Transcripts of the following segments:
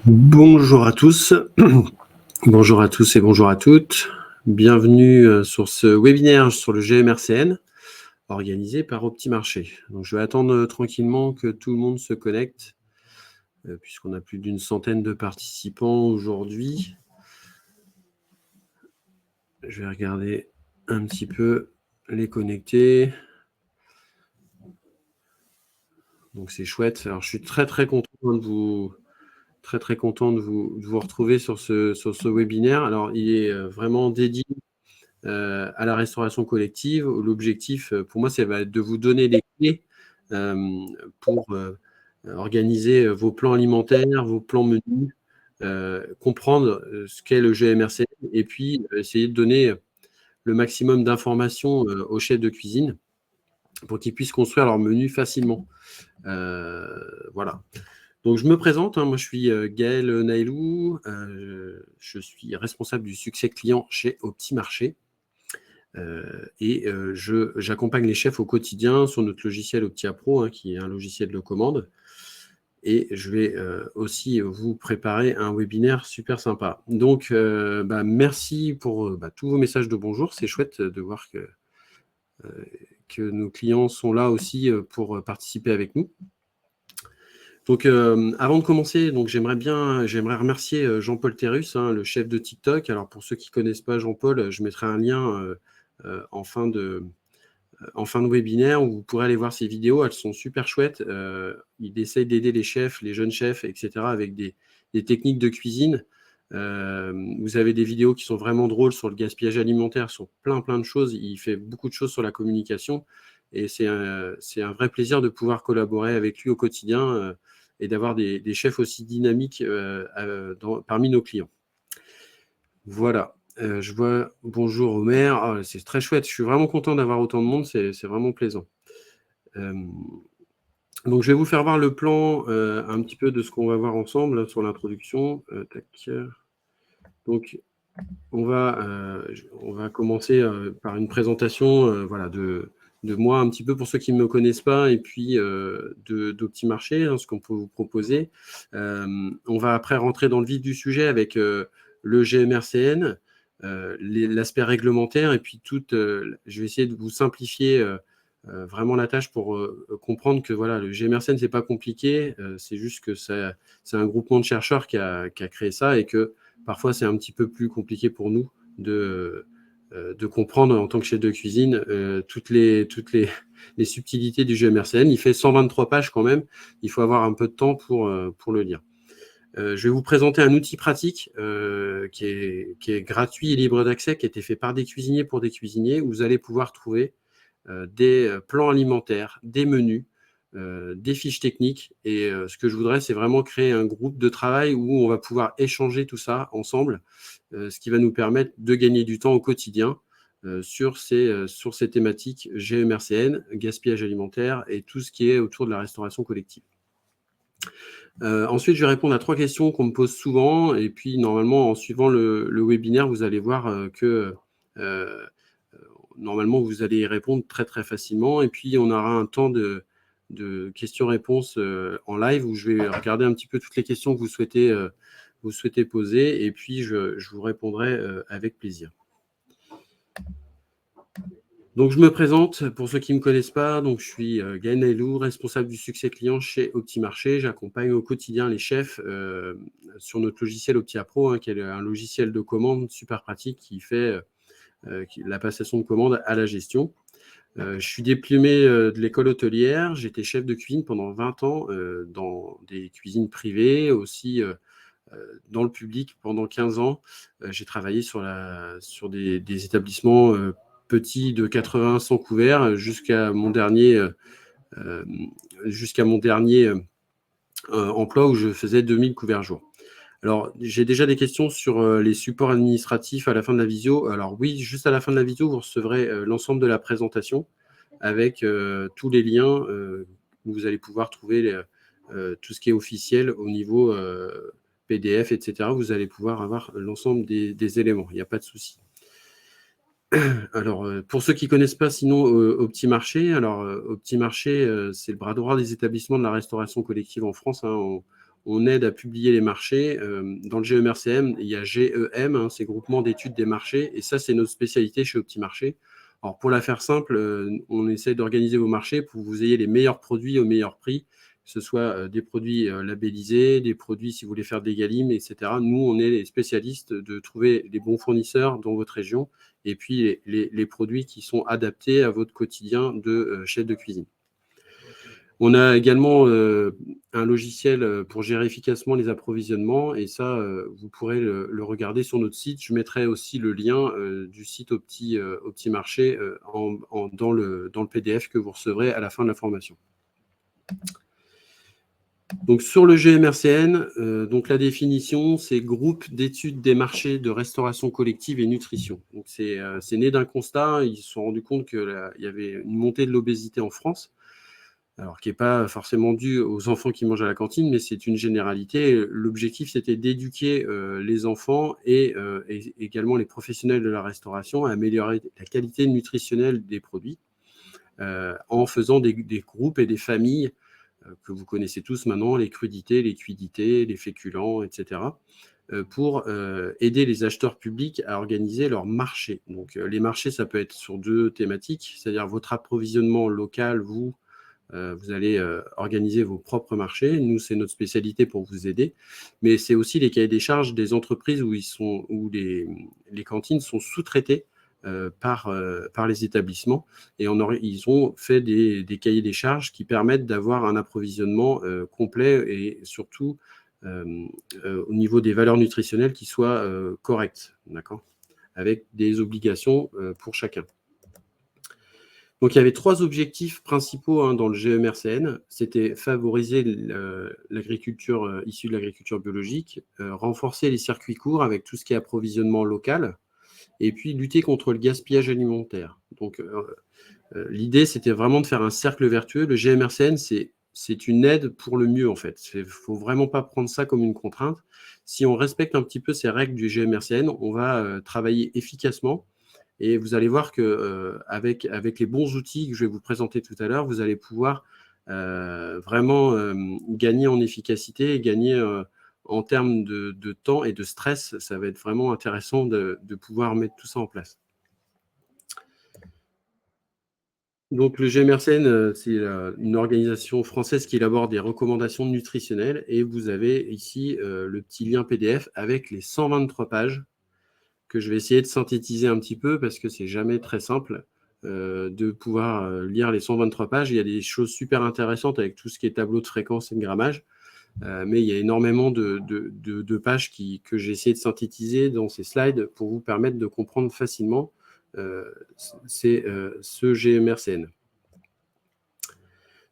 Bonjour à tous, bonjour à tous et bonjour à toutes. Bienvenue sur ce webinaire sur le GMRCN organisé par Optimarché. Donc, je vais attendre tranquillement que tout le monde se connecte puisqu'on a plus d'une centaine de participants aujourd'hui. Je vais regarder un petit peu les connectés. Donc, c'est chouette. Alors, je suis très content de vous retrouver sur ce webinaire. Alors, il est vraiment dédié à la restauration collective. L'objectif, pour moi, c'est de vous donner les clés pour organiser vos plans alimentaires, vos plans menus, comprendre ce qu'est le GMRC et puis essayer de donner le maximum d'informations aux chefs de cuisine pour qu'ils puissent construire leur menu facilement. Voilà. Donc, je me présente, moi je suis Gaël Nailou, je suis responsable du succès client chez Optimarché. J'accompagne les chefs au quotidien sur notre logiciel OptiaPro, qui est un logiciel de commande. Et je vais aussi vous préparer un webinaire super sympa. Donc, merci pour tous vos messages de bonjour. C'est chouette de voir que nos clients sont là aussi pour participer avec nous. Donc, avant de commencer, j'aimerais remercier Jean-Paul Terrus, le chef de TikTok. Alors, pour ceux qui ne connaissent pas Jean-Paul, je mettrai un lien en fin de webinaire où vous pourrez aller voir ses vidéos. Elles sont super chouettes. Il essaye d'aider les chefs, les jeunes chefs, etc. avec des techniques de cuisine. Vous avez des vidéos qui sont vraiment drôles sur le gaspillage alimentaire, sur plein de choses. Il fait beaucoup de choses sur la communication. Et c'est un vrai plaisir de pouvoir collaborer avec lui au quotidien et d'avoir des chefs aussi dynamiques parmi nos clients. Voilà. Je vois bonjour Omer. Oh, c'est très chouette. Je suis vraiment content d'avoir autant de monde. C'est vraiment plaisant. Donc, je vais vous faire voir le plan un petit peu de ce qu'on va voir ensemble là, sur l'introduction. Donc, on va commencer par une présentation de moi un petit peu pour ceux qui ne me connaissent pas et puis d'Optimarché, ce qu'on peut vous proposer. On va après rentrer dans le vif du sujet avec le GMRCN, l'aspect réglementaire et puis je vais essayer de vous simplifier vraiment la tâche pour comprendre que voilà, le GMRCN, c'est pas compliqué, c'est juste que c'est un groupement de chercheurs qui a créé ça et que parfois c'est un petit peu plus compliqué pour nous de comprendre en tant que chef de cuisine toutes les subtilités du GMRCN. Il fait 123 pages quand même, il faut avoir un peu de temps pour le lire. Je vais vous présenter un outil pratique qui est gratuit et libre d'accès, qui a été fait par des cuisiniers pour des cuisiniers, où vous allez pouvoir trouver des plans alimentaires, des menus, des fiches techniques. Et ce que je voudrais, c'est vraiment créer un groupe de travail où on va pouvoir échanger tout ça ensemble, ce qui va nous permettre de gagner du temps au quotidien sur ces thématiques GMRCN, gaspillage alimentaire et tout ce qui est autour de la restauration collective. Ensuite, je vais répondre à 3 questions qu'on me pose souvent. Et puis, normalement, en suivant le webinaire, vous allez voir que normalement, vous allez y répondre très facilement. Et puis, on aura un temps de questions-réponses en live où je vais regarder un petit peu toutes les questions que vous souhaitez poser. Et puis, je vous répondrai avec plaisir. Donc, je me présente pour ceux qui ne me connaissent pas. Donc, je suis Gaël Nailou, responsable du succès client chez Optimarché. J'accompagne au quotidien les chefs sur notre logiciel OptiaPro, qui est un logiciel de commande super pratique qui fait la passation de commande à la gestion. Je suis diplômé de l'école hôtelière. J'étais chef de cuisine pendant 20 ans dans des cuisines privées, aussi dans le public pendant 15 ans. J'ai travaillé sur des établissements petits de 80-100 couverts jusqu'à mon dernier emploi où je faisais 2000 couverts jour. Alors, j'ai déjà des questions sur les supports administratifs à la fin de la visio. Alors oui, juste à la fin de la visio, vous recevrez l'ensemble de la présentation avec tous les liens où vous allez pouvoir trouver tout ce qui est officiel au niveau PDF, etc. Vous allez pouvoir avoir l'ensemble des éléments. Il n'y a pas de souci. Alors, pour ceux qui ne connaissent pas sinon Optimarché, Optimarché, c'est le bras droit des établissements de la restauration collective en France. on aide à publier les marchés. Dans le GEMRCM, il y a GEM, hein, c'est Groupement d'études des marchés, et ça, c'est notre spécialité chez Optimarché. Alors, pour la faire simple, on essaie d'organiser vos marchés pour que vous ayez les meilleurs produits au meilleur prix, que ce soit des produits labellisés, des produits si vous voulez faire des galimes, etc. Nous, on est les spécialistes de trouver les bons fournisseurs dans votre région et puis les produits qui sont adaptés à votre quotidien de chef de cuisine. On a également un logiciel pour gérer efficacement les approvisionnements et ça, vous pourrez le regarder sur notre site. Je mettrai aussi le lien du site Optimarché dans le PDF que vous recevrez à la fin de la formation. Donc, sur le GEMRCN, donc la définition, c'est groupe d'études des marchés de restauration collective et nutrition. Donc, c'est né d'un constat. Ils se sont rendus compte qu'il y avait une montée de l'obésité en France, alors qui n'est pas forcément due aux enfants qui mangent à la cantine, mais c'est une généralité. L'objectif, c'était d'éduquer les enfants et également les professionnels de la restauration à améliorer la qualité nutritionnelle des produits en faisant des groupes et des familles que vous connaissez tous maintenant, les crudités, les cuidités, les féculents, etc., pour aider les acheteurs publics à organiser leurs marchés. Donc, les marchés, ça peut être sur 2 thématiques, c'est-à-dire votre approvisionnement local, vous allez organiser vos propres marchés. Nous, c'est notre spécialité pour vous aider. Mais c'est aussi les cahiers des charges des entreprises où les cantines sont sous-traitées par les établissements. Et ils ont fait des cahiers des charges qui permettent d'avoir un approvisionnement complet et surtout au niveau des valeurs nutritionnelles qui soient correctes, d'accord, avec des obligations pour chacun. Donc, il y avait 3 objectifs principaux dans le GEMRCN. C'était favoriser l'agriculture issue de l'agriculture biologique, renforcer les circuits courts avec tout ce qui est approvisionnement local, et puis lutter contre le gaspillage alimentaire. Donc, l'idée, c'était vraiment de faire un cercle vertueux. Le GEMRCN, c'est une aide pour le mieux, en fait. Il ne faut vraiment pas prendre ça comme une contrainte. Si on respecte un petit peu ces règles du GEMRCN, on va travailler efficacement. Et vous allez voir qu'avec les bons outils que je vais vous présenter tout à l'heure, vous allez pouvoir vraiment gagner en efficacité et gagner en termes de temps et de stress. Ça va être vraiment intéressant de pouvoir mettre tout ça en place. Donc, le GEMRCN, c'est une organisation française qui élabore des recommandations nutritionnelles. Et vous avez ici le petit lien PDF avec les 123 pages que je vais essayer de synthétiser un petit peu parce que c'est jamais très simple de pouvoir lire les 123 pages. Il y a des choses super intéressantes avec tout ce qui est tableau de fréquence et de grammage, mais il y a énormément de pages que j'ai essayé de synthétiser dans ces slides pour vous permettre de comprendre facilement ce GEMRCN.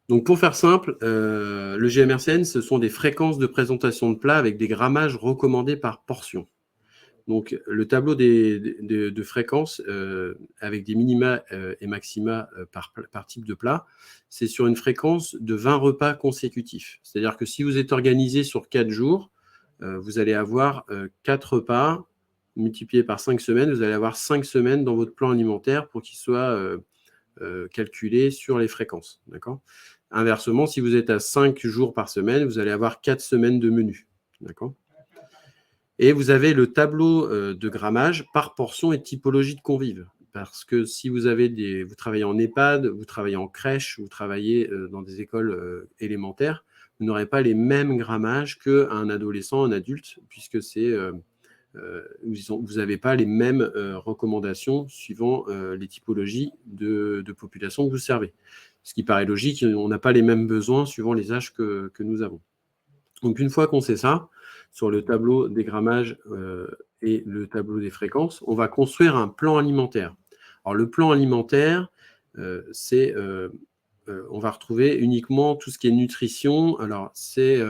Donc, pour faire simple, le GEMRCN, ce sont des fréquences de présentation de plats avec des grammages recommandés par portion. Donc, le tableau de fréquences avec des minima et maxima par type de plat, c'est sur une fréquence de 20 repas consécutifs. C'est-à-dire que si vous êtes organisé sur 4 jours, vous allez avoir 4 repas multipliés par 5 semaines. Vous allez avoir 5 semaines dans votre plan alimentaire pour qu'il soit calculé sur les fréquences. D'accord ? Inversement, si vous êtes à 5 jours par semaine, vous allez avoir 4 semaines de menu. D'accord ? Et vous avez le tableau de grammage par portion et typologie de convives. Parce que si vous travaillez en EHPAD, vous travaillez en crèche, vous travaillez dans des écoles élémentaires, vous n'aurez pas les mêmes grammages qu'un adolescent, un adulte, puisque vous n'avez pas les mêmes recommandations suivant les typologies de population que vous servez. Ce qui paraît logique, on n'a pas les mêmes besoins suivant les âges que nous avons. Donc, une fois qu'on sait ça, sur le tableau des grammages et le tableau des fréquences, on va construire un plan alimentaire. Alors, le plan alimentaire, on va retrouver uniquement tout ce qui est nutrition. Alors, c'est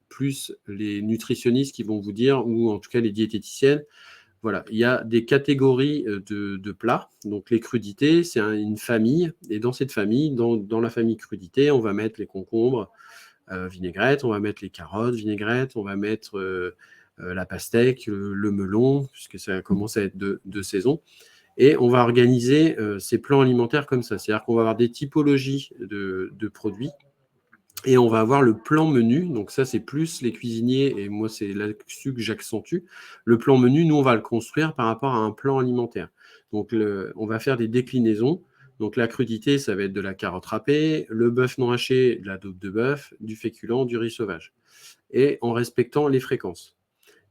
plus les nutritionnistes qui vont vous dire, ou en tout cas les diététiciennes, voilà, il y a des catégories de plats. Donc, les crudités, c'est une famille. Et dans cette famille, dans la famille crudité, on va mettre les concombres, vinaigrette, on va mettre les carottes, vinaigrette, on va mettre la pastèque, le melon, puisque ça commence à être de saison. Et on va organiser ces plans alimentaires comme ça. C'est-à-dire qu'on va avoir des typologies de produits Et on va avoir le plan menu. Donc ça, c'est plus les cuisiniers, et moi, c'est là-dessus que j'accentue. Le plan menu, nous, on va le construire par rapport à un plan alimentaire. Donc, on va faire des déclinaisons. Donc la crudité, ça va être de la carotte râpée, le bœuf non haché, de la daube de bœuf, du féculent, du riz sauvage. Et en respectant les fréquences.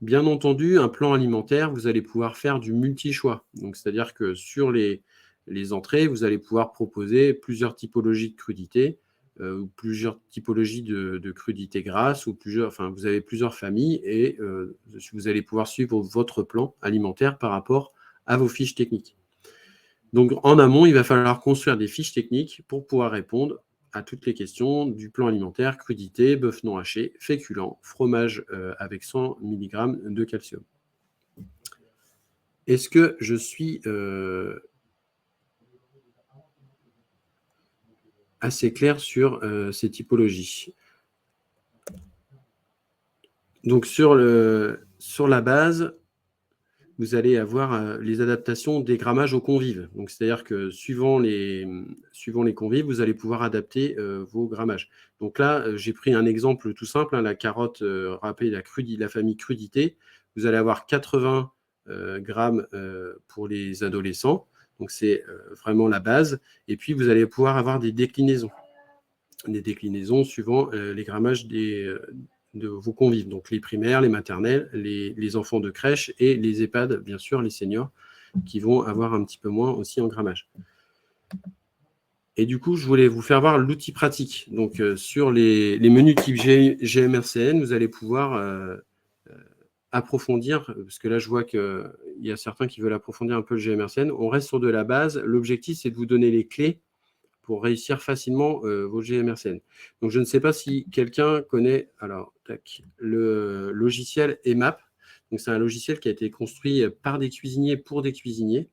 Bien entendu, un plan alimentaire, vous allez pouvoir faire du multi-choix. Donc, c'est-à-dire que sur les entrées, vous allez pouvoir proposer plusieurs typologies de crudité, ou plusieurs typologies de crudité grasse, ou plusieurs, enfin, vous avez plusieurs familles, et vous allez pouvoir suivre votre plan alimentaire par rapport à vos fiches techniques. Donc, en amont, il va falloir construire des fiches techniques pour pouvoir répondre à toutes les questions du plan alimentaire, crudité, bœuf non haché, féculent, fromage avec 100 mg de calcium. Est-ce que je suis assez clair sur ces typologies? Donc, sur la base, vous allez avoir les adaptations des grammages aux convives. Donc, c'est-à-dire que suivant les convives, vous allez pouvoir adapter vos grammages. Donc là, j'ai pris un exemple tout simple, hein, la carotte râpée, la famille crudité. Vous allez avoir 80 grammes pour les adolescents. Donc, c'est vraiment la base. Et puis, vous allez pouvoir avoir des déclinaisons suivant les grammages de vos convives, donc les primaires, les maternelles, les enfants de crèche et les EHPAD, bien sûr, les seniors, qui vont avoir un petit peu moins aussi en grammage. Et du coup, je voulais vous faire voir l'outil pratique. Donc, sur les menus type GMRCN, vous allez pouvoir approfondir, parce que là, je vois qu'il y a certains qui veulent approfondir un peu le GMRCN. On reste sur de la base. L'objectif, c'est de vous donner les clés pour réussir facilement vos GMRCN. Donc, je ne sais pas si quelqu'un connaît le logiciel EMAP. Donc, c'est un logiciel qui a été construit par des cuisiniers pour des cuisiniers.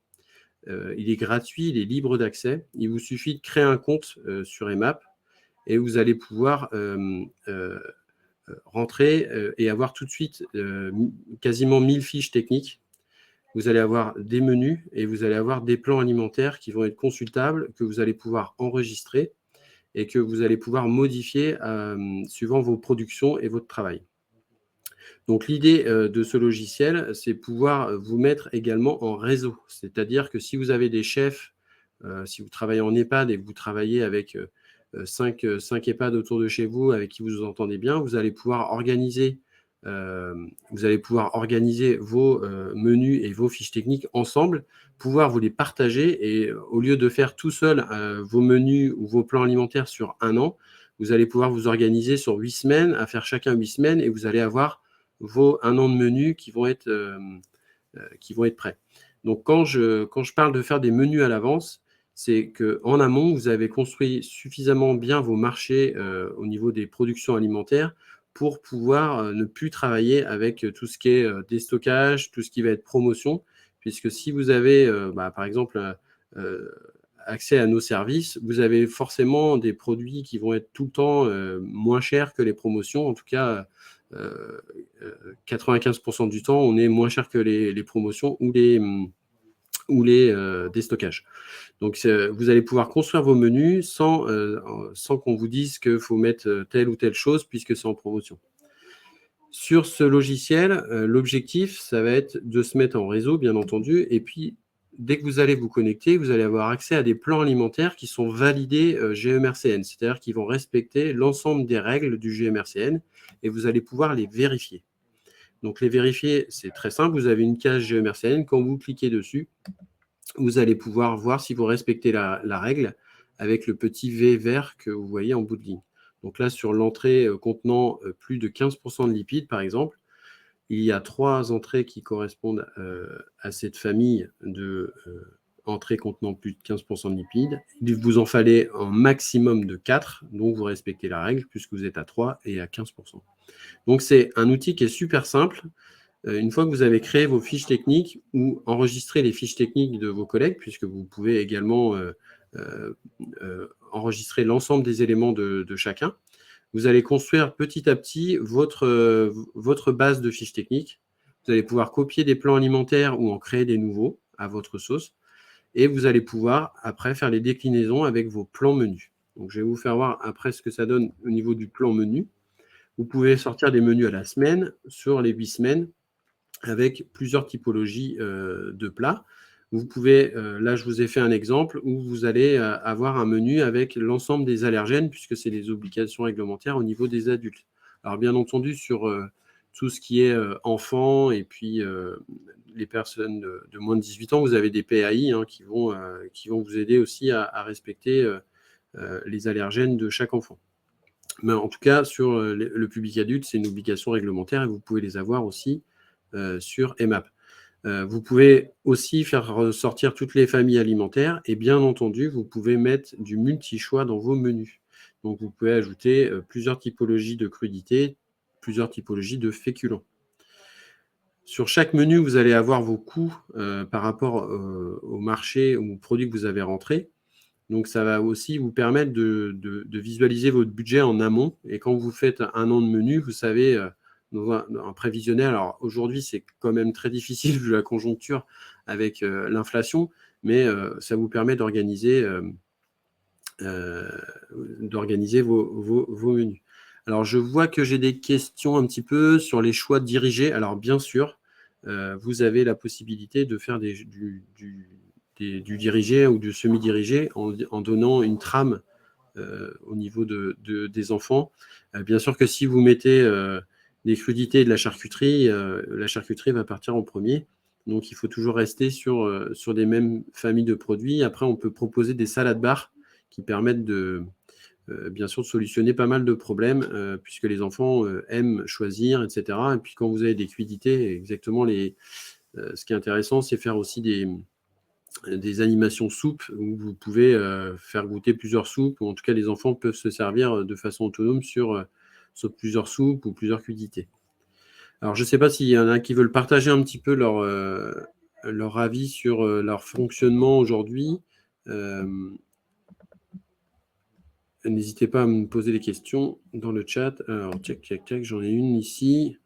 Il est gratuit, il est libre d'accès. Il vous suffit de créer un compte sur EMAP et vous allez pouvoir rentrer et avoir tout de suite quasiment 1000 fiches techniques. Vous allez avoir des menus et vous allez avoir des plans alimentaires qui vont être consultables, que vous allez pouvoir enregistrer et que vous allez pouvoir modifier suivant vos productions et votre travail. Donc l'idée de ce logiciel, c'est pouvoir vous mettre également en réseau. C'est-à-dire que si vous avez des chefs, si vous travaillez en EHPAD et que vous travaillez avec 5 EHPAD autour de chez vous avec qui vous vous entendez bien, vous allez pouvoir organiser vos menus et vos fiches techniques ensemble, pouvoir vous les partager et au lieu de faire tout seul vos menus ou vos plans alimentaires sur un an, vous allez pouvoir vous organiser sur 8 semaines, à faire chacun 8 semaines et vous allez avoir un an de menus qui vont être prêts. Donc, quand je parle de faire des menus à l'avance, c'est qu'en amont, vous avez construit suffisamment bien vos marchés au niveau des productions alimentaires pour pouvoir ne plus travailler avec tout ce qui est déstockage, tout ce qui va être promotion, puisque si vous avez, par exemple, accès à nos services, vous avez forcément des produits qui vont être tout le temps moins chers que les promotions. En tout cas, 95% du temps, on est moins cher que les promotions ou les déstockages. Donc, vous allez pouvoir construire vos menus sans qu'on vous dise qu'il faut mettre telle ou telle chose puisque c'est en promotion. Sur ce logiciel, l'objectif, ça va être de se mettre en réseau, bien entendu, et puis dès que vous allez vous connecter, vous allez avoir accès à des plans alimentaires qui sont validés GMRCN, c'est-à-dire qu'ils vont respecter l'ensemble des règles du GMRCN et vous allez pouvoir les vérifier. Donc, les vérifier, c'est très simple. Vous avez une case GMRCN. Quand vous cliquez dessus, vous allez pouvoir voir si vous respectez la règle avec le petit V vert que vous voyez en bout de ligne. Donc là, sur l'entrée contenant plus de 15% de lipides, par exemple, il y a 3 entrées qui correspondent à cette famille de entrées contenant plus de 15% de lipides. Il vous en fallait un maximum de 4, donc vous respectez la règle puisque vous êtes à 3 et à 15%. Donc, c'est un outil qui est super simple. Une fois que vous avez créé vos fiches techniques ou enregistré les fiches techniques de vos collègues, puisque vous pouvez également enregistrer l'ensemble des éléments de chacun, vous allez construire petit à petit votre base de fiches techniques. Vous allez pouvoir copier des plans alimentaires ou en créer des nouveaux à votre sauce. Et vous allez pouvoir après faire les déclinaisons avec vos plans menus. Donc, je vais vous faire voir après ce que ça donne au niveau du plan menu. Vous pouvez sortir des menus à la semaine, sur les 8 semaines, avec plusieurs typologies de plats. Vous pouvez, là je vous ai fait un exemple où vous allez avoir un menu avec l'ensemble des allergènes, puisque c'est des obligations réglementaires au niveau des adultes. Alors bien entendu, sur tout ce qui est enfants et puis les personnes de moins de 18 ans, vous avez des PAI qui vont vous aider aussi à respecter les allergènes de chaque enfant. Mais en tout cas, sur le public adulte, c'est une obligation réglementaire et vous pouvez les avoir aussi sur EMAP. Vous pouvez aussi faire sortir toutes les familles alimentaires et bien entendu, vous pouvez mettre du multi-choix dans vos menus. Donc, vous pouvez ajouter plusieurs typologies de crudités, plusieurs typologies de féculents. Sur chaque menu, vous allez avoir vos coûts par rapport au marché ou aux produits que vous avez rentrés. Donc, ça va aussi vous permettre de visualiser votre budget en amont. Et quand vous faites un an de menu, vous savez, dans un prévisionnel, alors aujourd'hui, c'est quand même très difficile vu la conjoncture avec l'inflation, mais ça vous permet d'organiser vos menus. Alors, je vois que j'ai des questions un petit peu sur les choix dirigés. Alors, bien sûr, vous avez la possibilité de faire du dirigé ou du semi-dirigé en donnant une trame au niveau des enfants. Bien sûr que si vous mettez des crudités et de la charcuterie va partir en premier. Donc, il faut toujours rester sur des mêmes familles de produits. Après, on peut proposer des salades bars qui permettent bien sûr de solutionner pas mal de problèmes puisque les enfants aiment choisir, etc. Et puis, quand vous avez des crudités, exactement ce qui est intéressant, c'est faire aussi des animations soupes où vous pouvez faire goûter plusieurs soupes, ou en tout cas les enfants peuvent se servir de façon autonome sur plusieurs soupes ou plusieurs crudités. Alors je ne sais pas s'il y en a qui veulent partager un petit peu leur avis sur leur fonctionnement aujourd'hui. N'hésitez pas à me poser des questions dans le chat. Alors, j'en ai une ici.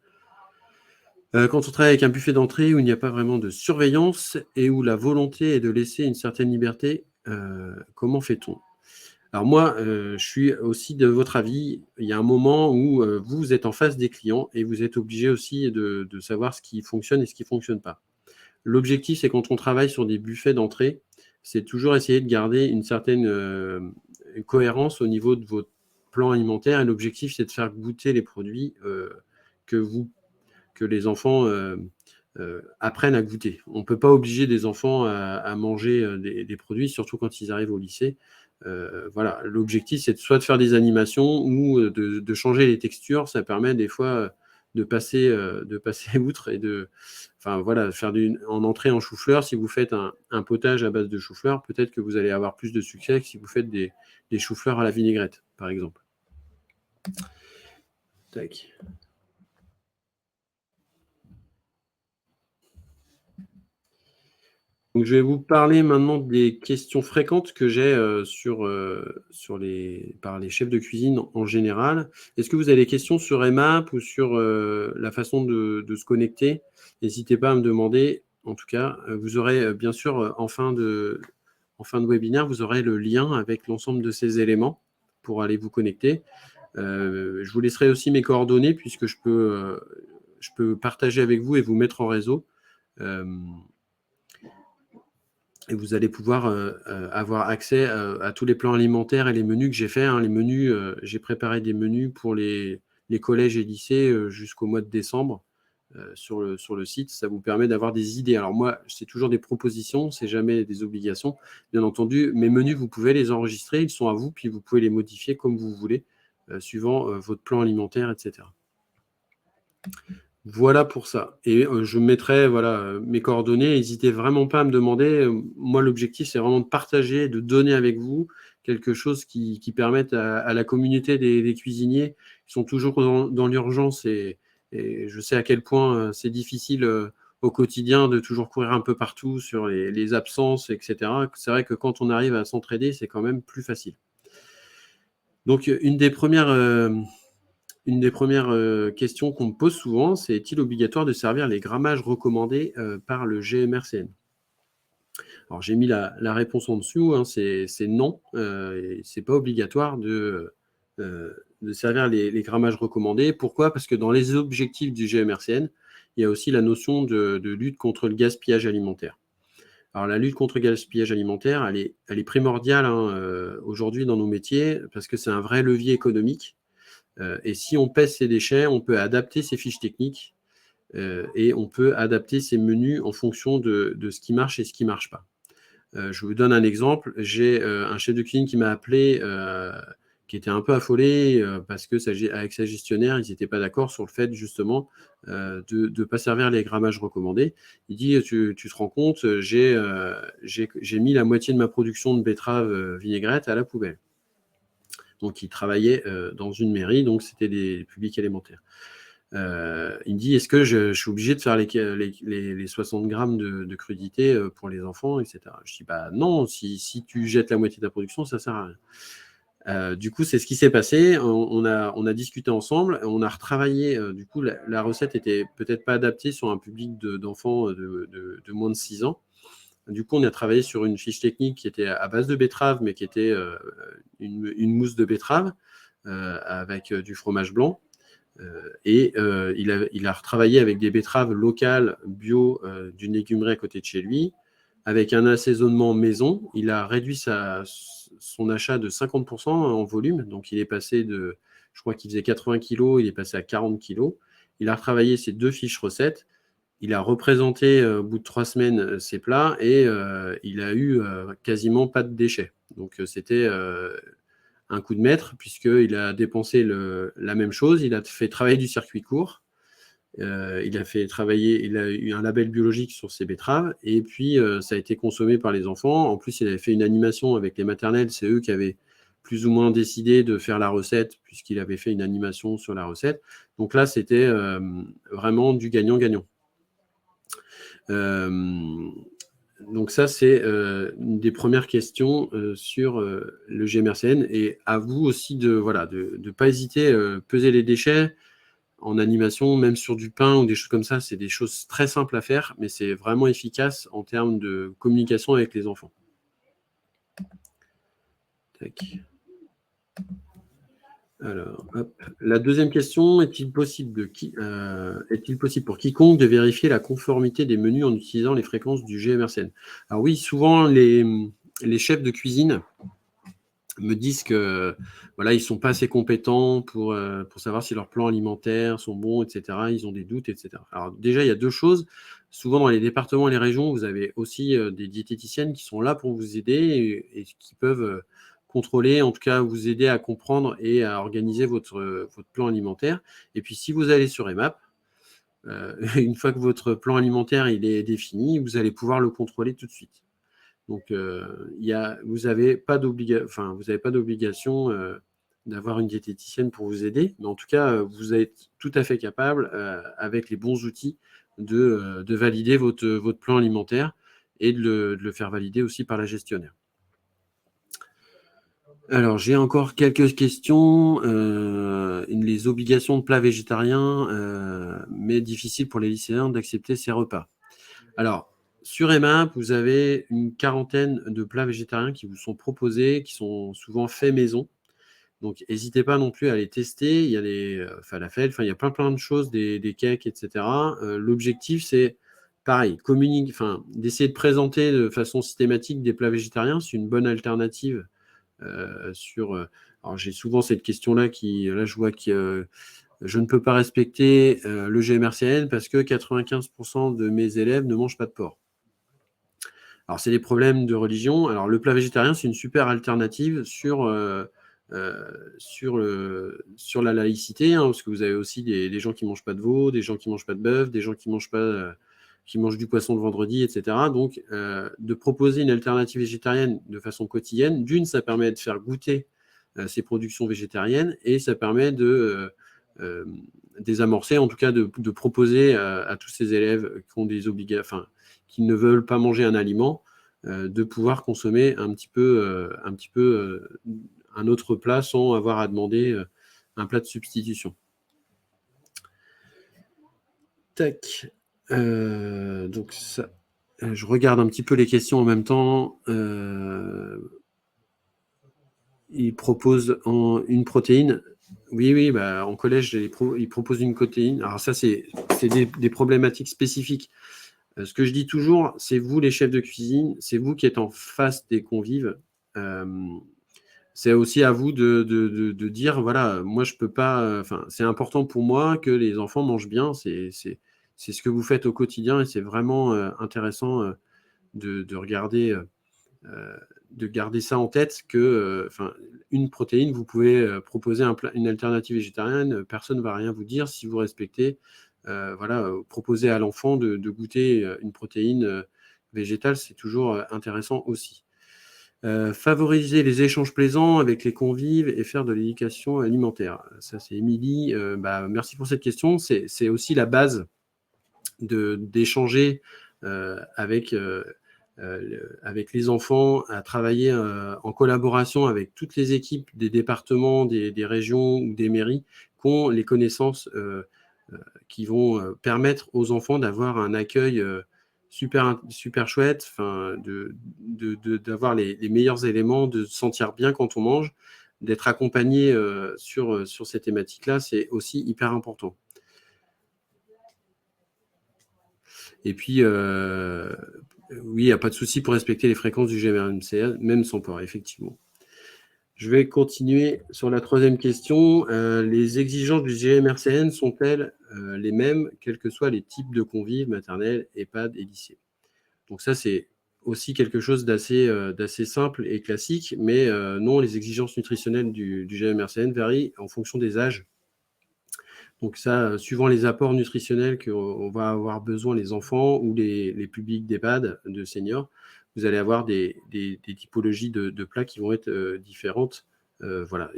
Quand on travaille avec un buffet d'entrée où il n'y a pas vraiment de surveillance et où la volonté est de laisser une certaine liberté, comment fait-on? Alors moi, je suis aussi de votre avis. Il y a un moment où vous êtes en face des clients et vous êtes obligé aussi de savoir ce qui fonctionne et ce qui ne fonctionne pas. L'objectif, c'est quand on travaille sur des buffets d'entrée, c'est toujours essayer de garder une certaine cohérence au niveau de votre plan alimentaire. Et l'objectif, c'est de faire goûter les produits que les enfants apprennent à goûter. On ne peut pas obliger des enfants à manger des produits, surtout quand ils arrivent au lycée. Voilà, l'objectif, c'est soit de faire des animations ou de changer les textures. Ça permet des fois de passer outre et faire en entrée en chou-fleur. Si vous faites un potage à base de chou-fleur, peut-être que vous allez avoir plus de succès que si vous faites des choux-fleurs à la vinaigrette, par exemple. Tac. Donc, je vais vous parler maintenant des questions fréquentes que j'ai par les chefs de cuisine en général. Est-ce que vous avez des questions sur EMAP ou sur la façon de se connecter? N'hésitez pas à me demander. En tout cas, vous aurez bien sûr en fin de webinaire, vous aurez le lien avec l'ensemble de ces éléments pour aller vous connecter. Je vous laisserai aussi mes coordonnées puisque je peux partager avec vous et vous mettre en réseau. Et vous allez pouvoir avoir accès à tous les plans alimentaires et les menus que j'ai faits. Les menus, j'ai préparé des menus pour les collèges et lycées jusqu'au mois de décembre sur le site. Ça vous permet d'avoir des idées. Alors moi, c'est toujours des propositions, c'est jamais des obligations. Bien entendu, mes menus, vous pouvez les enregistrer, ils sont à vous, puis vous pouvez les modifier comme vous voulez, suivant votre plan alimentaire, etc. Voilà pour ça. Et je mettrai mes coordonnées. N'hésitez vraiment pas à me demander. Moi, l'objectif, c'est vraiment de partager, de donner avec vous quelque chose qui permette à la communauté des cuisiniers qui sont toujours dans l'urgence. Et je sais à quel point c'est difficile au quotidien de toujours courir un peu partout sur les absences, etc. C'est vrai que quand on arrive à s'entraider, c'est quand même plus facile. Donc, une des premières questions qu'on me pose souvent, c'est est-il obligatoire de servir les grammages recommandés par le GMRCN? Alors, j'ai mis la réponse en dessous, hein, c'est non, et c'est pas obligatoire de servir les grammages recommandés. Pourquoi? Parce que dans les objectifs du GMRCN, il y a aussi la notion de lutte contre le gaspillage alimentaire. Alors, la lutte contre le gaspillage alimentaire, elle est primordiale, hein, aujourd'hui dans nos métiers, parce que c'est un vrai levier économique. Et si on pèse ses déchets, on peut adapter ses fiches techniques et on peut adapter ses menus en fonction de ce qui marche et ce qui ne marche pas. Je vous donne un exemple. J'ai un chef de cuisine qui m'a appelé, qui était un peu affolé parce que avec sa gestionnaire, ils n'étaient pas d'accord sur le fait justement de ne pas servir les grammages recommandés. Il dit, tu te rends compte, j'ai mis la moitié de ma production de betteraves vinaigrette à la poubelle. Donc, il travaillait dans une mairie, donc c'était des publics élémentaires. Il me dit, est-ce que je suis obligé de faire les 60 grammes de crudité pour les enfants, etc. Je dis, bah non, si tu jettes la moitié de ta production, ça sert à rien. Du coup, c'est ce qui s'est passé. On a discuté ensemble, on a retravaillé. Du coup, la recette était peut-être pas adaptée sur un public d'enfants de moins de 6 ans. Du coup, on a travaillé sur une fiche technique qui était à base de betterave, mais qui était une mousse de betterave avec du fromage blanc. Il a retravaillé avec des betteraves locales, bio, d'une légumerie à côté de chez lui, avec un assaisonnement maison. Il a réduit son achat de 50% en volume. Donc, il est passé je crois qu'il faisait 80 kilos, il est passé à 40 kilos. Il a retravaillé ses 2 fiches recettes. Il a représenté au bout de 3 semaines ses plats et il a eu quasiment pas de déchets. Donc, c'était un coup de maître puisqu'il a dépensé la même chose. Il a fait travailler du circuit court. Il a eu un label biologique sur ses betteraves et puis ça a été consommé par les enfants. En plus, il avait fait une animation avec les maternelles. C'est eux qui avaient plus ou moins décidé de faire la recette puisqu'il avait fait une animation sur la recette. Donc là, c'était vraiment du gagnant-gagnant. Donc ça, c'est une des premières questions sur le GMRCN. Et à vous aussi de ne pas hésiter, peser les déchets en animation, même sur du pain ou des choses comme ça. C'est des choses très simples à faire, mais c'est vraiment efficace en termes de communication avec les enfants. Tac. Alors, hop. La deuxième question, est-il possible pour quiconque de vérifier la conformité des menus en utilisant les fréquences du GMRCN? Alors oui, souvent les chefs de cuisine me disent que voilà, ils sont pas assez compétents pour savoir si leurs plans alimentaires sont bons, etc. Ils ont des doutes, etc. Alors déjà, il y a deux choses. Souvent dans les départements et les régions, vous avez aussi des diététiciennes qui sont là pour vous aider et qui peuvent contrôler, en tout cas vous aider à comprendre et à organiser votre plan alimentaire. Et puis si vous allez sur EMAP, une fois que votre plan alimentaire il est défini, vous allez pouvoir le contrôler tout de suite. Donc, vous n'avez pas d'obligation d'avoir une diététicienne pour vous aider, mais en tout cas, vous êtes tout à fait capable, avec les bons outils, de valider votre plan alimentaire et de le faire valider aussi par la gestionnaire. Alors, j'ai encore quelques questions. Les obligations de plats végétariens, mais difficile pour les lycéens d'accepter ces repas. Alors, sur EMAP, vous avez une quarantaine de plats végétariens qui vous sont proposés, qui sont souvent faits maison. Donc, n'hésitez pas non plus à les tester. Il y a des falafels, il y a plein de choses, des cakes, etc. L'objectif, c'est pareil, d'essayer de présenter de façon systématique des plats végétariens. C'est une bonne alternative alors, j'ai souvent cette question-là là, je vois que je ne peux pas respecter le GMRCN parce que 95% de mes élèves ne mangent pas de porc. Alors, c'est des problèmes de religion. Alors, le plat végétarien, c'est une super alternative sur la laïcité, hein, parce que vous avez aussi des gens qui ne mangent pas de veau, des gens qui ne mangent pas de bœuf, des gens qui mangent du poisson le vendredi, etc. Donc, de proposer une alternative végétarienne de façon quotidienne, d'une, ça permet de faire goûter ces productions végétariennes et ça permet de désamorcer, en tout cas de proposer à tous ces élèves qui ont qui ne veulent pas manger un aliment, de pouvoir consommer un petit peu un autre plat sans avoir à demander un plat de substitution. Tac. Donc ça, Je regarde un petit peu les questions en même temps. Il propose une protéine. Oui, oui, bah, en collège, il propose une protéine. Alors ça, c'est des problématiques spécifiques. Ce que je dis toujours, c'est vous les chefs de cuisine, c'est vous qui êtes en face des convives. C'est aussi à vous de dire, voilà, moi je peux pas, enfin, c'est important pour moi que les enfants mangent bien, c'est ce que vous faites au quotidien et c'est vraiment intéressant de regarder, de garder ça en tête que, enfin, une protéine, vous pouvez proposer une alternative végétarienne, personne ne va rien vous dire si vous respectez, voilà, proposer à l'enfant de goûter une protéine végétale, c'est toujours intéressant aussi. Favoriser les échanges plaisants avec les convives et faire de l'éducation alimentaire. Ça, c'est Émilie. Bah, merci pour cette question. C'est aussi la base d'échanger avec, avec les enfants, à travailler en collaboration avec toutes les équipes des départements, des régions ou des mairies qui ont les connaissances qui vont permettre aux enfants d'avoir un accueil super, super chouette, d'avoir les meilleurs éléments, de se sentir bien quand on mange, d'être accompagné sur ces thématiques-là, c'est aussi hyper important. Et puis, oui, il n'y a pas de souci pour respecter les fréquences du GMRMCA, même sans porc, effectivement. Je vais continuer sur la troisième question. Les exigences du GMRCN sont-elles les mêmes, quels que soient les types de convives, maternelles, EHPAD et lycées? Donc ça, c'est aussi quelque chose d'assez simple et classique, mais non, les exigences nutritionnelles du GMRCN varient en fonction des âges. Donc ça, suivant les apports nutritionnels qu'on va avoir besoin, les enfants ou les publics d'EHPAD, de seniors, vous allez avoir des typologies de plats qui vont être différentes. Voilà,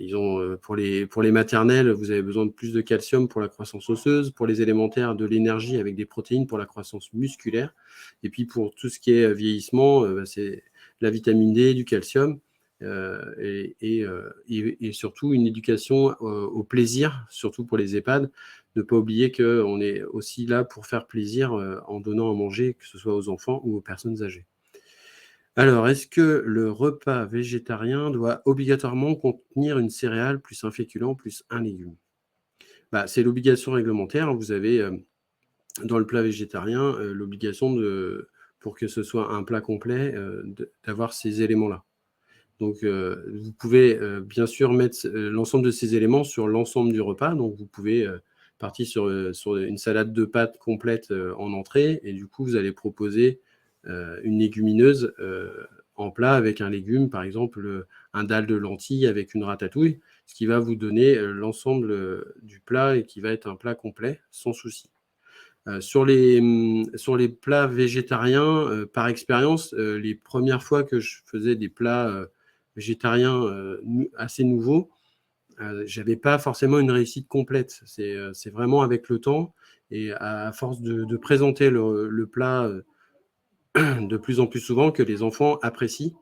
pour les maternelles, vous avez besoin de plus de calcium pour la croissance osseuse, pour les élémentaires, de l'énergie avec des protéines pour la croissance musculaire, et puis pour tout ce qui est vieillissement, c'est la vitamine D, du calcium, et surtout une éducation au plaisir, surtout pour les EHPAD. Ne pas oublier qu'on est aussi là pour faire plaisir en donnant à manger, que ce soit aux enfants ou aux personnes âgées. Alors, est-ce que le repas végétarien doit obligatoirement contenir une céréale plus un féculent plus un légume? Bah, c'est l'obligation réglementaire. Vous avez dans le plat végétarien l'obligation pour que ce soit un plat complet d'avoir ces éléments-là. Donc, vous pouvez bien sûr mettre l'ensemble de ces éléments sur l'ensemble du repas. Donc, vous pouvez partir sur une salade de pâtes complète en entrée. Et du coup, vous allez proposer une légumineuse en plat avec un légume, par exemple un dalle de lentilles avec une ratatouille, ce qui va vous donner l'ensemble du plat et qui va être un plat complet sans souci. Sur les plats végétariens, par expérience, les premières fois que je faisais des plats végétariens assez nouveaux, j'avais pas forcément une réussite complète. C'est vraiment avec le temps et à force de présenter le plat de plus en plus souvent que les enfants apprécient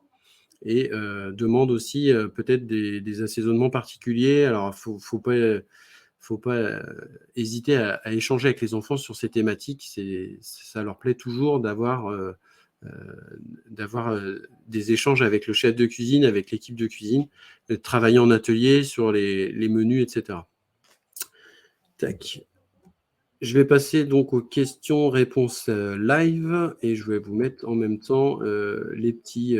et demandent aussi peut-être des assaisonnements particuliers. Alors, faut pas hésiter à échanger avec les enfants sur ces thématiques. Ça leur plaît toujours d'avoir des échanges avec le chef de cuisine, avec l'équipe de cuisine, de travailler en atelier sur les menus, etc. Tac. Je vais passer donc aux questions-réponses live et je vais vous mettre en même temps les petits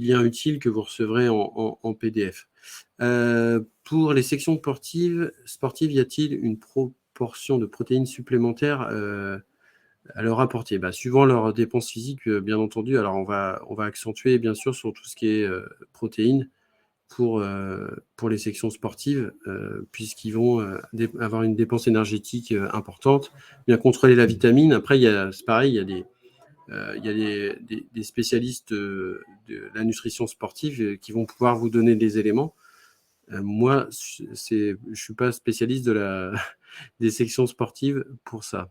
liens utiles que vous recevrez en PDF. Pour les sections sportives, y a-t-il une proportion de protéines supplémentaires à leur apporter? Suivant leurs dépenses physiques, bien entendu. Alors, on va accentuer, bien sûr, sur tout ce qui est protéines pour les sections sportives, puisqu'ils vont avoir une dépense énergétique importante. Bien contrôler la vitamine. Après, c'est pareil, il y a des spécialistes de la nutrition sportive qui vont pouvoir vous donner des éléments. Moi, je ne suis pas spécialiste des sections sportives pour ça.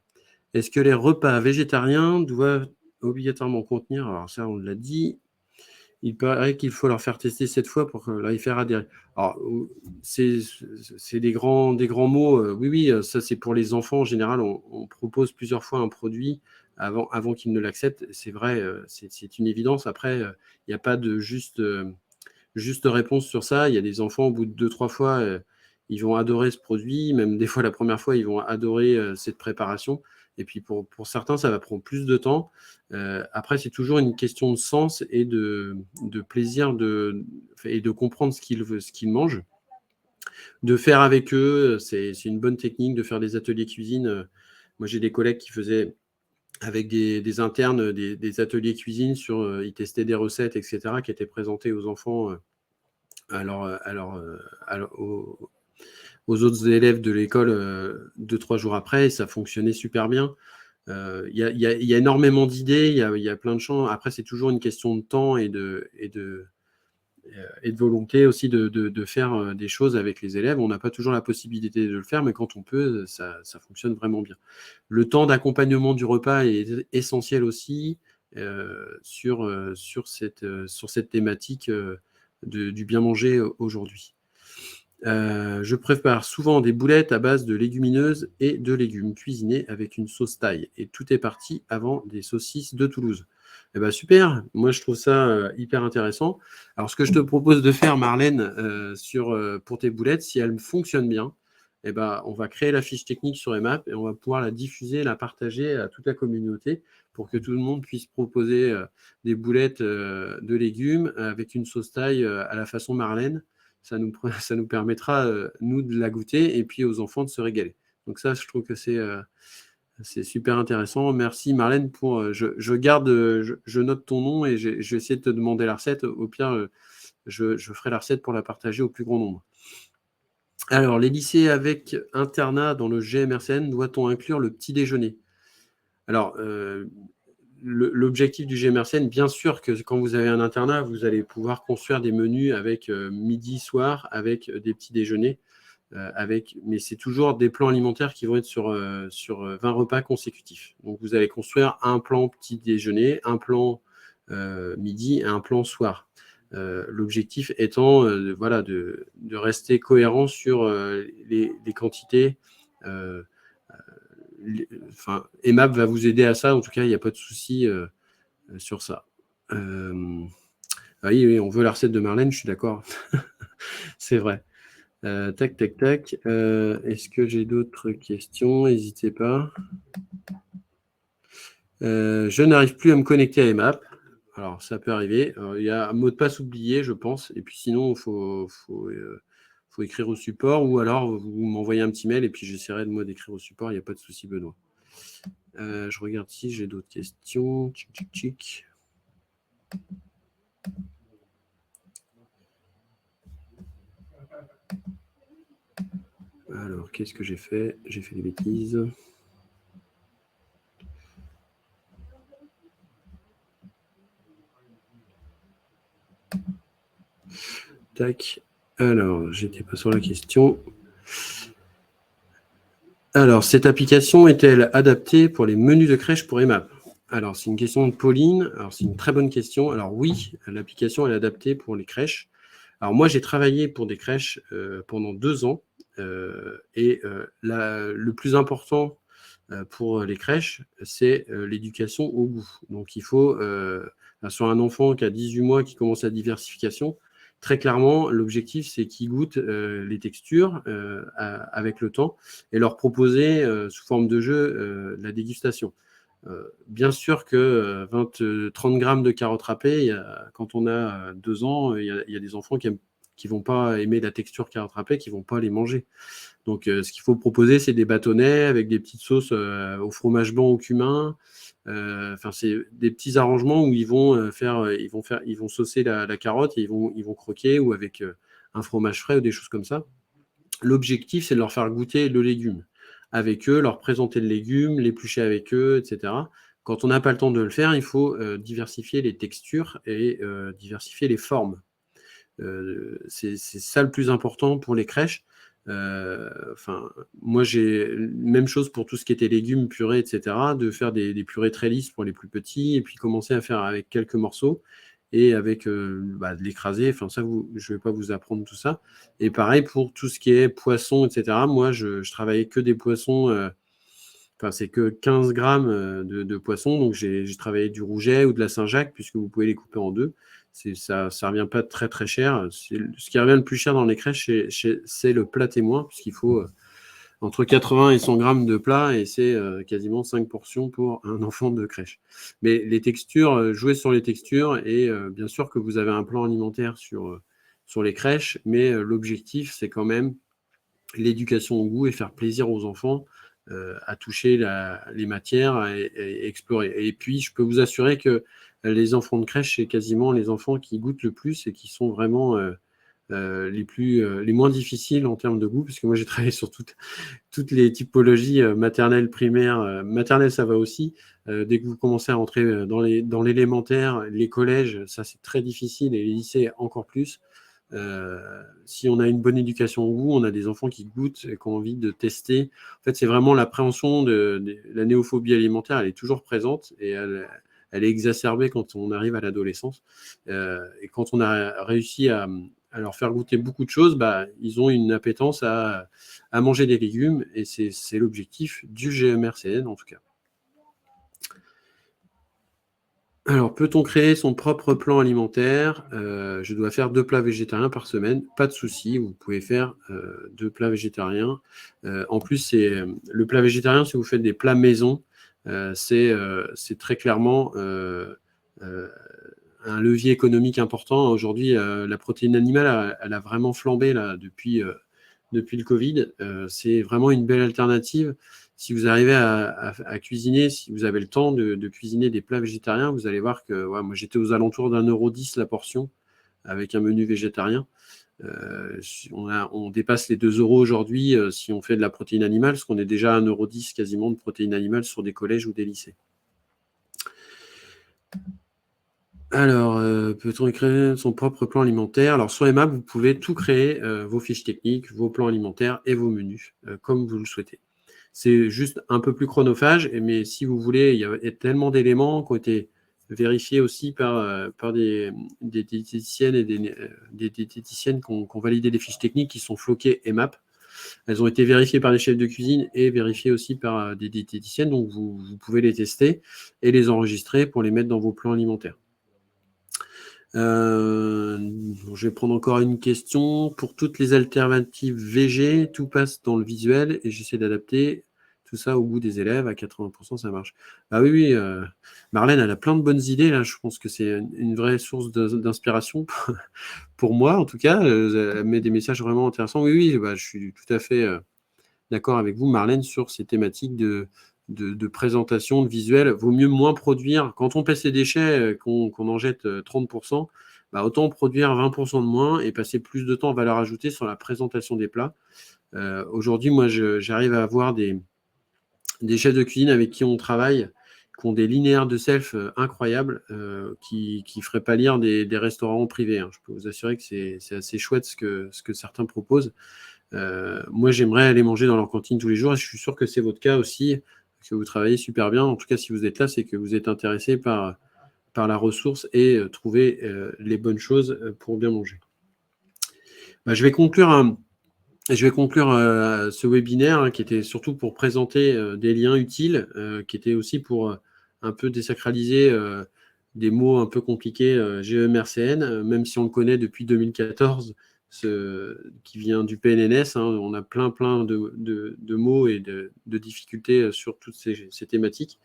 Est-ce que les repas végétariens doivent obligatoirement contenir, alors ça on l'a dit, Il paraît qu'il faut leur faire tester 7 fois pour les faire adhérer. Alors, c'est des grands mots. Oui, oui, ça c'est pour les enfants en général. On propose plusieurs fois un produit avant qu'ils ne l'acceptent. C'est vrai, c'est une évidence. Après, il n'y a pas de juste réponse sur ça. Il y a des enfants, au bout de 2-3 fois, ils vont adorer ce produit. Même des fois, la première fois, ils vont adorer cette préparation. Et puis, pour certains, ça va prendre plus de temps. Après, c'est toujours une question de sens et de plaisir et de comprendre ce qu'ils mangent. De faire avec eux, c'est une bonne technique de faire des ateliers cuisine. Moi, j'ai des collègues qui faisaient avec des internes des ateliers cuisine ils testaient des recettes, etc., qui étaient présentées aux enfants aux autres élèves de l'école 2-3 jours après, et ça fonctionnait super bien. Il y a énormément d'idées, il y a plein de champs. Après, c'est toujours une question de temps et de volonté aussi de faire des choses avec les élèves. On n'a pas toujours la possibilité de le faire, mais quand on peut, ça fonctionne vraiment bien. Le temps d'accompagnement du repas est essentiel aussi sur cette thématique du bien manger aujourd'hui. Je prépare souvent des boulettes à base de légumineuses et de légumes cuisinés avec une sauce thaï. Et tout est parti avant des saucisses de Toulouse. Eh ben super, moi je trouve ça hyper intéressant. Alors ce que je te propose de faire, Marlène, pour tes boulettes, si elles fonctionnent bien, eh ben, on va créer la fiche technique sur EMAP et on va pouvoir la diffuser, la partager à toute la communauté pour que tout le monde puisse proposer des boulettes de légumes avec une sauce thaï à la façon Marlène. Ça nous permettra, nous, de la goûter et puis aux enfants de se régaler. Donc ça, je trouve que c'est super intéressant. Merci Marlène je garde, je note ton nom et je vais essayer de te demander la recette. Au pire, je ferai la recette pour la partager au plus grand nombre. Alors, les lycées avec internat dans le GMRCN, doit-on inclure le petit déjeuner? Alors, l'objectif du GMRCN, bien sûr que quand vous avez un internat, vous allez pouvoir construire des menus avec midi, soir, avec des petits déjeuners, mais c'est toujours des plans alimentaires qui vont être sur 20 repas consécutifs. Donc, vous allez construire un plan petit déjeuner, un plan midi et un plan soir. L'objectif étant voilà, de rester cohérent sur les quantités. EMAP va vous aider à ça. En tout cas, il n'y a pas de souci sur ça. Oui, oui, on veut la recette de Marlène, je suis d'accord. C'est vrai. Tac, tac, tac. Est-ce que j'ai d'autres questions? N'hésitez pas. Je n'arrive plus à me connecter à EMAP. Alors, ça peut arriver. Il y a un mot de passe oublié, je pense. Et puis sinon, il faut écrire au support ou alors vous m'envoyez un petit mail et puis j'essaierai de moi d'écrire au support. Il n'y a pas de souci, Benoît. Je regarde si j'ai d'autres questions. Tchic, tchic, tchic. Alors, qu'est-ce que j'ai fait? J'ai fait des bêtises. Tac. Alors, j'étais pas sur la question. Alors, cette application est-elle adaptée pour les menus de crèche pour EMAP? Alors, c'est une question de Pauline. Alors, c'est une très bonne question. Alors, oui, l'application est adaptée pour les crèches. Alors, moi, j'ai travaillé pour des crèches pendant 2 ans. Le plus important pour les crèches, c'est l'éducation au goût. Donc, il faut, sur un enfant qui a 18 mois, qui commence la diversification, très clairement, l'objectif, c'est qu'ils goûtent les textures avec le temps et leur proposer, sous forme de jeu, la dégustation. Bien sûr que 30 grammes de carottes râpées, quand on a 2 ans, il y a des enfants qui vont pas aimer la texture carotte râpée, qui vont pas les manger. Donc, ce qu'il faut proposer, c'est des bâtonnets avec des petites sauces au fromage blanc, au cumin. C'est des petits arrangements où ils vont saucer la carotte et ils vont croquer ou avec un fromage frais ou des choses comme ça. L'objectif, c'est de leur faire goûter le légume avec eux, leur présenter le légume, l'éplucher avec eux, etc. Quand on n'a pas le temps de le faire, il faut diversifier les textures et diversifier les formes. C'est ça le plus important pour les crèches. Moi, j'ai même chose pour tout ce qui était légumes, purées, etc., de faire des purées très lisses pour les plus petits et puis commencer à faire avec quelques morceaux et avec de l'écraser. Enfin, ça, je ne vais pas vous apprendre tout ça. Et pareil pour tout ce qui est poisson, etc. Moi, je travaillais que des poissons. Enfin, c'est que 15 grammes de poisson. Donc, j'ai travaillé du rouget ou de la Saint-Jacques, puisque vous pouvez les couper en deux. Ça revient pas très, très cher. Ce qui revient le plus cher dans les crèches, c'est le plat témoin, puisqu'il faut entre 80 et 100 grammes de plat, et c'est quasiment 5 portions pour un enfant de crèche. Mais les textures, jouez sur les textures, et bien sûr que vous avez un plan alimentaire sur les crèches, mais l'objectif, c'est quand même l'éducation au goût et faire plaisir aux enfants à toucher les matières et explorer. Et puis, je peux vous assurer que les enfants de crèche, c'est quasiment les enfants qui goûtent le plus et qui sont vraiment les moins difficiles en termes de goût, puisque moi, j'ai travaillé sur toutes les typologies maternelles, primaires. Maternelle, ça va aussi. Dès que vous commencez à rentrer dans l'élémentaire, les collèges, ça, c'est très difficile, et les lycées, encore plus. Si on a une bonne éducation au goût, on a des enfants qui goûtent et qui ont envie de tester. En fait, c'est vraiment l'appréhension de la néophobie alimentaire, elle est toujours présente, et elle est exacerbée quand on arrive à l'adolescence. Et quand on a réussi à leur faire goûter beaucoup de choses, ils ont une appétence à manger des légumes, et c'est l'objectif du GMRCN en tout cas. Alors, peut-on créer son propre plan alimentaire? Je dois faire 2 plats végétariens par semaine. Pas de souci, vous pouvez faire 2 plats végétariens. En plus, le plat végétarien, si vous faites des plats maison, c'est très clairement un levier économique important. Aujourd'hui, la protéine animale, elle a vraiment flambé là, depuis le Covid. C'est vraiment une belle alternative. Si vous arrivez à cuisiner, si vous avez le temps de cuisiner des plats végétariens, vous allez voir que moi, j'étais aux alentours d'1,10 € la portion avec un menu végétarien. On dépasse les 2 € aujourd'hui si on fait de la protéine animale, parce qu'on est déjà à 1,10 € quasiment de protéine animale sur des collèges ou des lycées. Alors, peut-on créer son propre plan alimentaire? Alors, sur Emap, vous pouvez tout créer, vos fiches techniques, vos plans alimentaires et vos menus, comme vous le souhaitez. C'est juste un peu plus chronophage, mais si vous voulez, il y a tellement d'éléments qui ont été vérifiés aussi par des diététiciennes et des diététiciennes qui ont validé les fiches techniques, qui sont floquées Emap. Elles ont été vérifiées par les chefs de cuisine et vérifiées aussi par des diététiciennes, donc vous pouvez les tester et les enregistrer pour les mettre dans vos plans alimentaires. Je vais prendre encore une question. Pour toutes les alternatives VG, tout passe dans le visuel et j'essaie d'adapter tout ça au goût des élèves. À 80%, ça marche. Ah oui, oui. Marlène, elle a plein de bonnes idées là. Je pense que c'est une vraie source d'inspiration pour moi, en tout cas. Elle met des messages vraiment intéressants. Oui, oui, je suis tout à fait d'accord avec vous, Marlène, sur ces thématiques de présentation, de visuel. Vaut mieux moins produire. Quand on pèse ses déchets, qu'on en jette 30%, autant produire 20% de moins et passer plus de temps en valeur ajoutée sur la présentation des plats. Aujourd'hui, moi, j'arrive à avoir des chefs de cuisine avec qui on travaille, qui ont des linéaires de self incroyables, qui feraient pâlir des restaurants privés. Je peux vous assurer que c'est assez chouette ce que certains proposent. Moi, j'aimerais aller manger dans leur cantine tous les jours, et je suis sûr que c'est votre cas aussi, que vous travaillez super bien. En tout cas, si vous êtes là, c'est que vous êtes intéressé par la ressource et trouver les bonnes choses pour bien manger. Je vais conclure ce webinaire qui était surtout pour présenter des liens utiles, qui était aussi pour un peu désacraliser des mots un peu compliqués, GEMRCN, même si on le connaît depuis 2014, qui vient du PNNS. On a plein de mots et de difficultés sur toutes ces thématiques.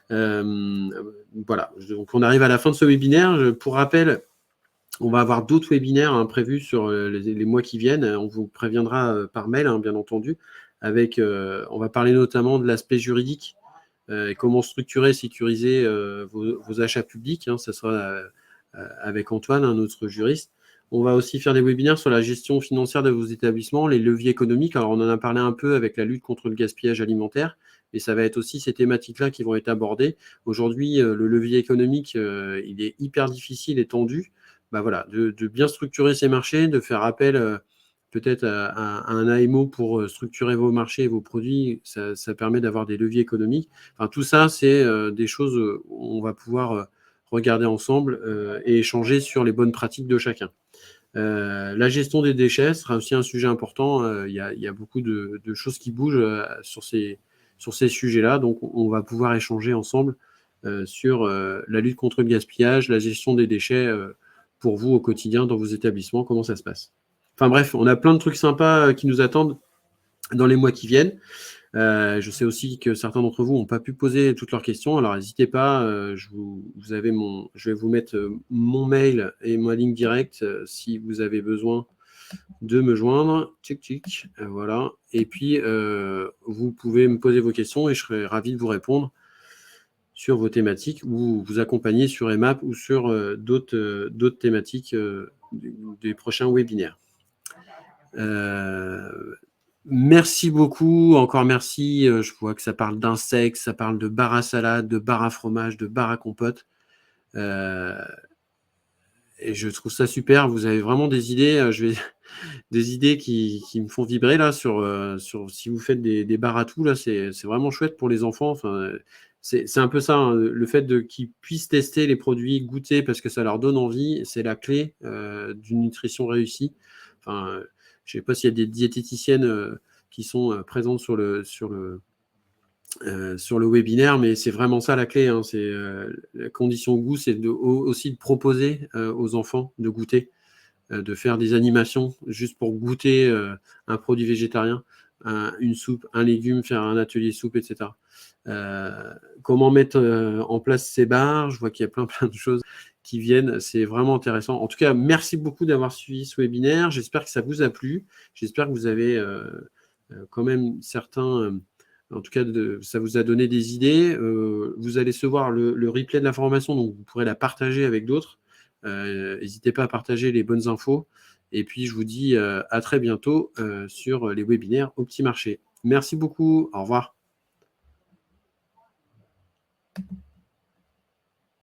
Voilà, donc on arrive à la fin de ce webinaire. Pour rappel, on va avoir d'autres webinaires prévus sur les mois qui viennent. On vous préviendra par mail, bien entendu. On va parler notamment de l'aspect juridique, et comment structurer, sécuriser vos achats publics. Ça sera avec Antoine, notre juriste. On va aussi faire des webinaires sur la gestion financière de vos établissements, les leviers économiques. Alors, on en a parlé un peu avec la lutte contre le gaspillage alimentaire, mais ça va être aussi ces thématiques-là qui vont être abordées. Aujourd'hui, le levier économique, il est hyper difficile et tendu. Voilà, de bien structurer ces marchés, de faire appel peut-être à un AMO pour structurer vos marchés et vos produits. Ça permet d'avoir des leviers économiques. Tout ça, c'est des choses où on va pouvoir regarder ensemble et échanger sur les bonnes pratiques de chacun. La gestion des déchets sera aussi un sujet important. Il y a beaucoup de choses qui bougent sur ces sujets-là. Donc, on va pouvoir échanger ensemble sur la lutte contre le gaspillage, la gestion des déchets pour vous au quotidien dans vos établissements, comment ça se passe. Enfin bref, on a plein de trucs sympas qui nous attendent dans les mois qui viennent. Je sais aussi que certains d'entre vous n'ont pas pu poser toutes leurs questions, alors n'hésitez pas, je vais vous mettre mon mail et ma ligne directe si vous avez besoin de me joindre. Tchic, tchic, voilà. Et puis, vous pouvez me poser vos questions et je serai ravi de vous répondre sur vos thématiques ou vous accompagner sur EMAP ou sur d'autres thématiques des prochains webinaires. Merci beaucoup, encore merci. Je vois que ça parle d'insectes, ça parle de bar à salade, de bar à fromage, de bar à compote. Et je trouve ça super. Vous avez vraiment des idées. Des idées qui me font vibrer là sur si vous faites des bars à tout là, c'est vraiment chouette pour les enfants. Enfin, c'est un peu ça, hein, le fait qu'ils puissent tester les produits, goûter parce que ça leur donne envie, c'est la clé d'une nutrition réussie. Enfin, je sais pas s'il y a des diététiciennes qui sont présentes sur le webinaire, mais c'est vraiment ça la clé, hein, c'est la condition goût, c'est aussi de proposer aux enfants de goûter, de faire des animations juste pour goûter un produit végétarien, une soupe, un légume, faire un atelier soupe, etc. Comment mettre en place ces bars, je vois qu'il y a plein de choses qui viennent, c'est vraiment intéressant. En tout cas, merci beaucoup d'avoir suivi ce webinaire, j'espère que ça vous a plu, j'espère que vous avez quand même certains... En tout cas, ça vous a donné des idées. Vous allez se voir le replay de l'information, donc vous pourrez la partager avec d'autres. N'hésitez pas à partager les bonnes infos. Et puis, je vous dis à très bientôt sur les webinaires Optimarché. Merci beaucoup. Au revoir.